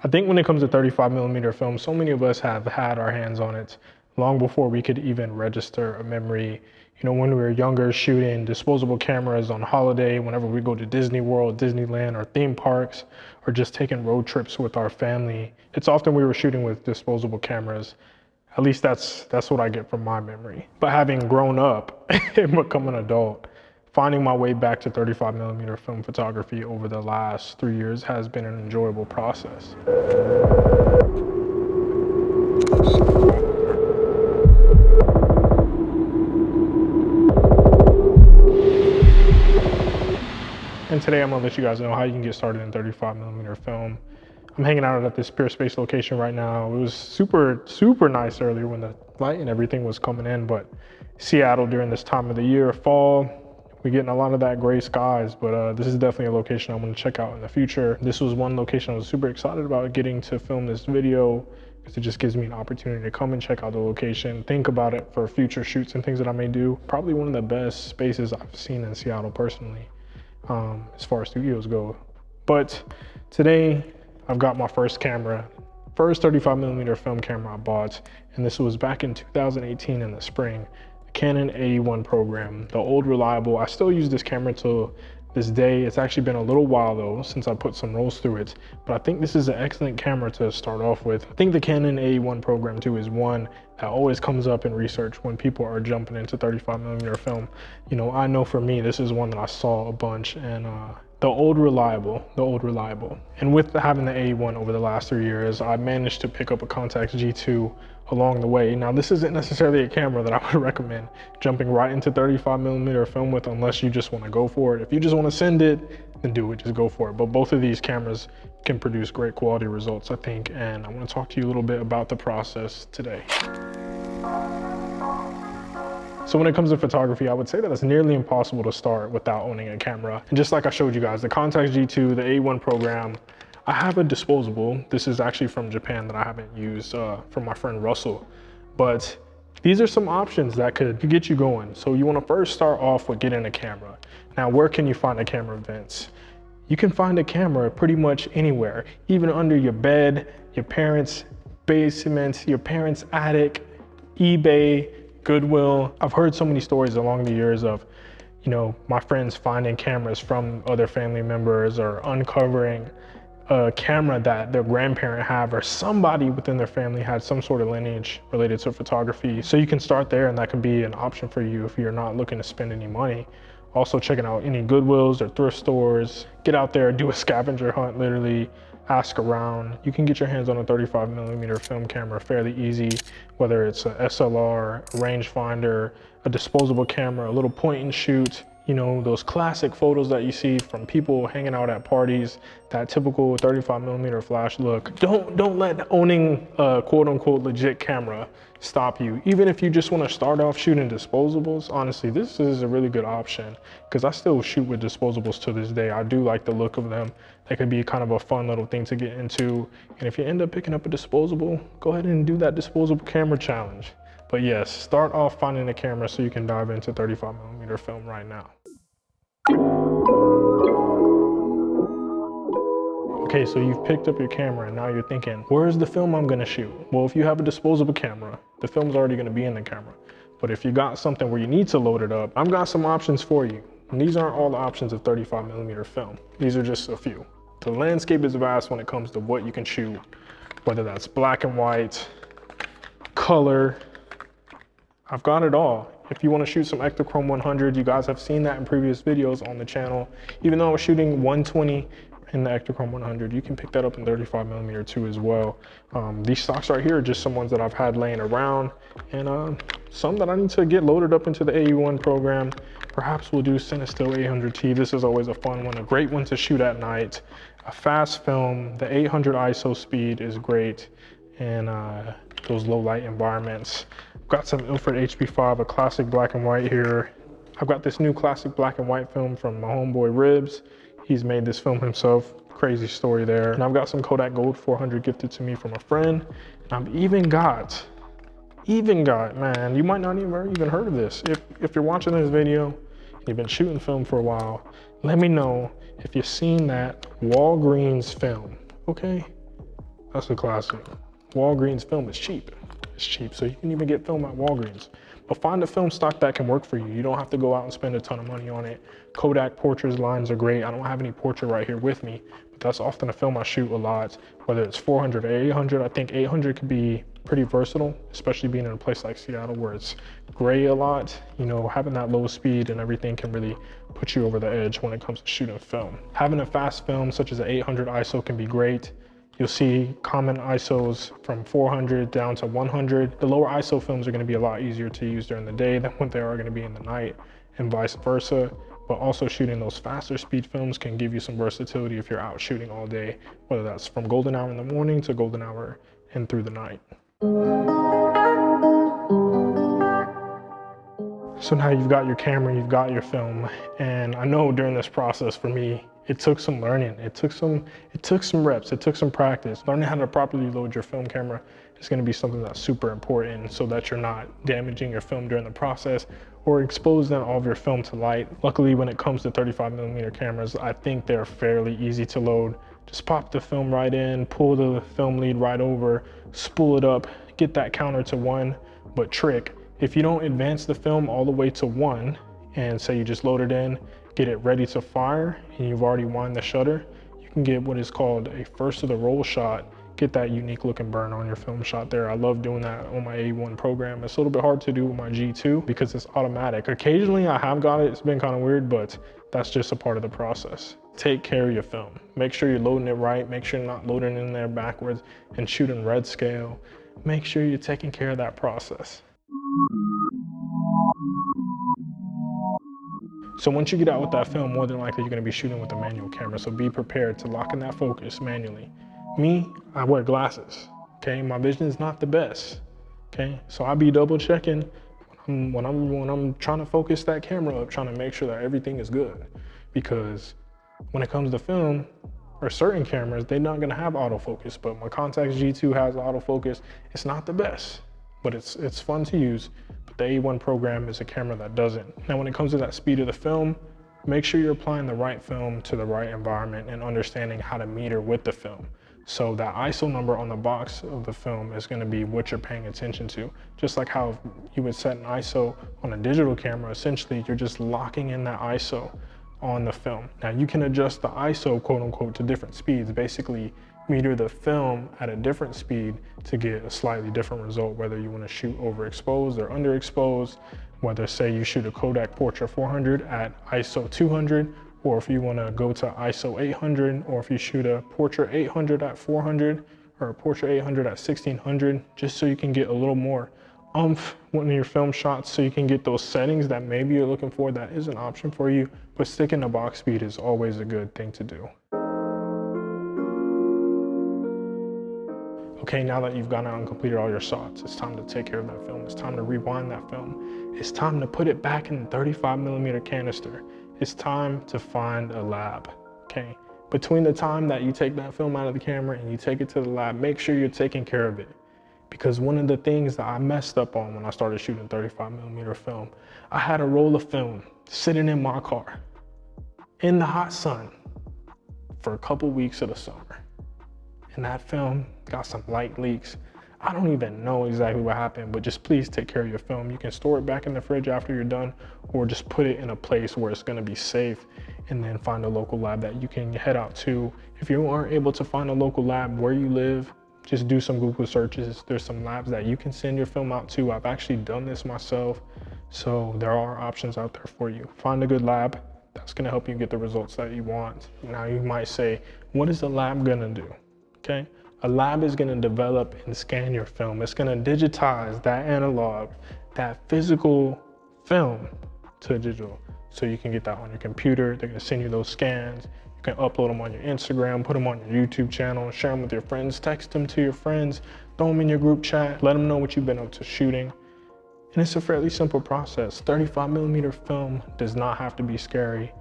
I think when it comes to 35mm film, so many of us have had our hands on it long before we could even register a memory. You know, when we were younger, shooting disposable cameras on holiday, whenever we go to Disney World, Disneyland, or theme parks, or just taking road trips with our family, it's often we were shooting with disposable cameras. At least that's what I get from my memory. But having grown up and become an adult, finding my way back to 35mm film photography over the last 3 years has been an enjoyable process. And today I'm gonna let you guys know how you can get started in 35mm film. I'm hanging out at this Peerspace location right now. It was super nice earlier when the light and everything was coming in, but Seattle during this time of the year, fall, we're getting a lot of that gray skies, but this is definitely a location I want to check out in the future. This was one location I was super excited about getting to film this video because it just gives me an opportunity to come and check out the location, think about it for future shoots and things that I may do. Probably one of the best spaces I've seen in Seattle personally, as far as studios go. But today, I've got my first 35mm film camera I bought, and this was back in 2018 in the spring, the Canon AE1 program, the old reliable. I still use this camera till this day. It's actually been a little while though since I put some rolls through it, but I think this is an excellent camera to start off with. I think the Canon AE1 program too is one that always comes up in research when people are jumping into 35mm film. You know, I know for me, this is one that I saw a bunch, and the old reliable. And with having the AE1 over the last 3 years, I managed to pick up a Contax G2 along the way. Now, this isn't necessarily a camera that I would recommend jumping right into 35mm film with unless you just want to go for it. If you just want to send it, then do it, just go for it. But both of these cameras can produce great quality results, I think, and I want to talk to you a little bit about the process today. So when it comes to photography, I would say that it's nearly impossible to start without owning a camera. And just like I showed you guys, the Contax G2, the A1 program, I have a disposable. This is actually from Japan that I haven't used, from my friend Russell. But these are some options that could get you going. So you want to first start off with getting a camera. Now, where can you find a camera, Vince? You can find a camera pretty much anywhere, even under your bed, your parents' basement, your parents' attic, eBay, Goodwill. I've heard so many stories along the years of, you know, my friends finding cameras from other family members or uncovering a camera that their grandparent have, or somebody within their family had some sort of lineage related to photography. So you can start there, and that can be an option for you if you're not looking to spend any money. Also checking out any Goodwills or thrift stores. Get out there, do a scavenger hunt, literally ask around. You can get your hands on a 35mm film camera fairly easy, whether it's a SLR, a rangefinder, a disposable camera, a little point and shoot. You know, those classic photos that you see from people hanging out at parties, that typical 35mm flash look. Don't let owning a quote unquote legit camera stop you. Even if you just want to start off shooting disposables, honestly, this is a really good option because I still shoot with disposables to this day. I do like the look of them. That could be kind of a fun little thing to get into. And if you end up picking up a disposable, go ahead and do that disposable camera challenge. But yes, start off finding a camera so you can dive into 35mm film right now. Okay, so you've picked up your camera and now you're thinking, where's the film I'm gonna shoot? Well, if you have a disposable camera, the film's already gonna be in the camera. But if you got something where you need to load it up, I've got some options for you. And these aren't all the options of 35mm film. These are just a few. The landscape is vast when it comes to what you can shoot, whether that's black and white, color. I've got it all. If you want to shoot some Ektachrome 100, you guys have seen that in previous videos on the channel. Even though I was shooting 120 in the Ektachrome 100, you can pick that up in 35mm too as well. These stocks right here are just some ones that I've had laying around, and some that I need to get loaded up into the AE1 program. Perhaps we'll do Cinestill 800T. This is always a fun one, a great one to shoot at night. A fast film, the 800 ISO speed is great, and those low light environments. I've got some Ilford HP5, a classic black and white here. I've got this new classic black and white film from my homeboy Ribs. He's made this film himself, crazy story there. And I've got some Kodak Gold 400 gifted to me from a friend. And I've even got, man, you might not even heard of this. If you're watching this video, and you've been shooting film for a while, let me know if you've seen that Walgreens film, okay? That's a classic. Walgreens film is cheap. It's cheap, so you can even get film at Walgreens. But find a film stock that can work for you. You don't have to go out and spend a ton of money on it. Kodak portraits lines are great. I don't have any portrait right here with me, but that's often a film I shoot a lot, whether it's 400 or 800. I think 800 could be pretty versatile, especially being in a place like Seattle where it's gray a lot. You know, having that low speed and everything can really put you over the edge when it comes to shooting film. Having a fast film such as an 800 ISO can be great. You'll see common ISOs from 400 down to 100. The lower ISO films are going to be a lot easier to use during the day than what they are going to be in the night, and vice versa. But also shooting those faster speed films can give you some versatility if you're out shooting all day, whether that's from golden hour in the morning to golden hour and through the night. So now you've got your camera, you've got your film, and I know during this process for me, it took some learning. It took some reps, it took some practice. Learning how to properly load your film camera is going to be something that's super important so that you're not damaging your film during the process or exposing all of your film to light. Luckily, when it comes to 35mm cameras, I think they're fairly easy to load. Just pop the film right in, pull the film lead right over, spool it up, get that counter to 1, but trick, if you don't advance the film all the way to 1 and say you just load it in, get it ready to fire, and you've already wind the shutter, you can get what is called a first of the roll shot, get that unique looking burn on your film shot there. I love doing that on my A1 program. It's a little bit hard to do with my G2 because it's automatic. Occasionally I have got it, it's been kind of weird, but that's just a part of the process. Take care of your film. Make sure you're loading it right, make sure you're not loading in there backwards and shooting red scale. Make sure you're taking care of that process. So once you get out with that film, more than likely you're going to be shooting with a manual camera, so be prepared to lock in that focus manually. Me, I wear glasses, okay? My vision is not the best, okay? So I'll be double checking when I'm trying to focus that camera up, trying to make sure that everything is good. Because when it comes to film, or certain cameras, they're not going to have autofocus, but my Contax G2 has autofocus. It's not the best, but it's fun to use. The A1 program is a camera that doesn't. Now, when it comes to that speed of the film, make sure you're applying the right film to the right environment and understanding how to meter with the film. So that ISO number on the box of the film is going to be what you're paying attention to. Just like how you would set an ISO on a digital camera, essentially you're just locking in that ISO on the film. Now you can adjust the ISO, quote unquote, to different speeds. Basically meter the film at a different speed to get a slightly different result, whether you want to shoot overexposed or underexposed, whether say you shoot a Kodak Portra 400 at ISO 200, or if you want to go to ISO 800, or if you shoot a Portra 800 at 400 or a Portra 800 at 1600, just so you can get a little more oomph in your film shots, so you can get those settings that maybe you're looking for. That is an option for you, but sticking to box speed is always a good thing to do. Okay, now that you've gone out and completed all your shots, it's time to take care of that film. It's time to rewind that film. It's time to put it back in the 35mm canister. It's time to find a lab, okay? Between the time that you take that film out of the camera and you take it to the lab, make sure you're taking care of it. Because one of the things that I messed up on when I started shooting 35mm film, I had a roll of film sitting in my car in the hot sun for a couple weeks of the summer. And that film got some light leaks. I don't even know exactly what happened, but just please take care of your film. You can store it back in the fridge after you're done, or just put it in a place where it's gonna be safe, and then find a local lab that you can head out to. If you aren't able to find a local lab where you live, just do some Google searches. There's some labs that you can send your film out to. I've actually done this myself, so there are options out there for you. Find a good lab that's gonna help you get the results that you want. Now you might say, what is a lab gonna do? Okay, a lab is going to develop and scan your film. It's going to digitize that analog, that physical film to digital, so you can get that on your computer. They're going to send you those scans. You can upload them on your Instagram, put them on your YouTube channel, share them with your friends, text them to your friends, throw them in your group chat, let them know what you've been up to shooting. And it's a fairly simple process. 35mm film does not have to be scary.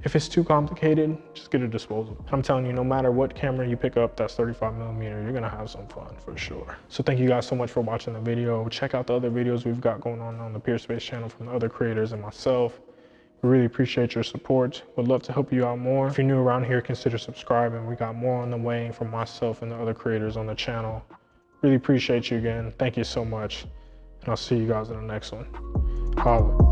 If it's too complicated, just get a disposable. I'm telling you, no matter what camera you pick up that's 35mm, you're gonna have some fun for sure. So thank you guys so much for watching the video. Check out the other videos we've got going on the Peerspace channel from the other creators and myself. We really appreciate your support. Would love to help you out more. If you're new around here, consider subscribing. We got more on the way from myself and the other creators on the channel. Really appreciate you again. Thank you so much. And I'll see you guys in the next one. Holla.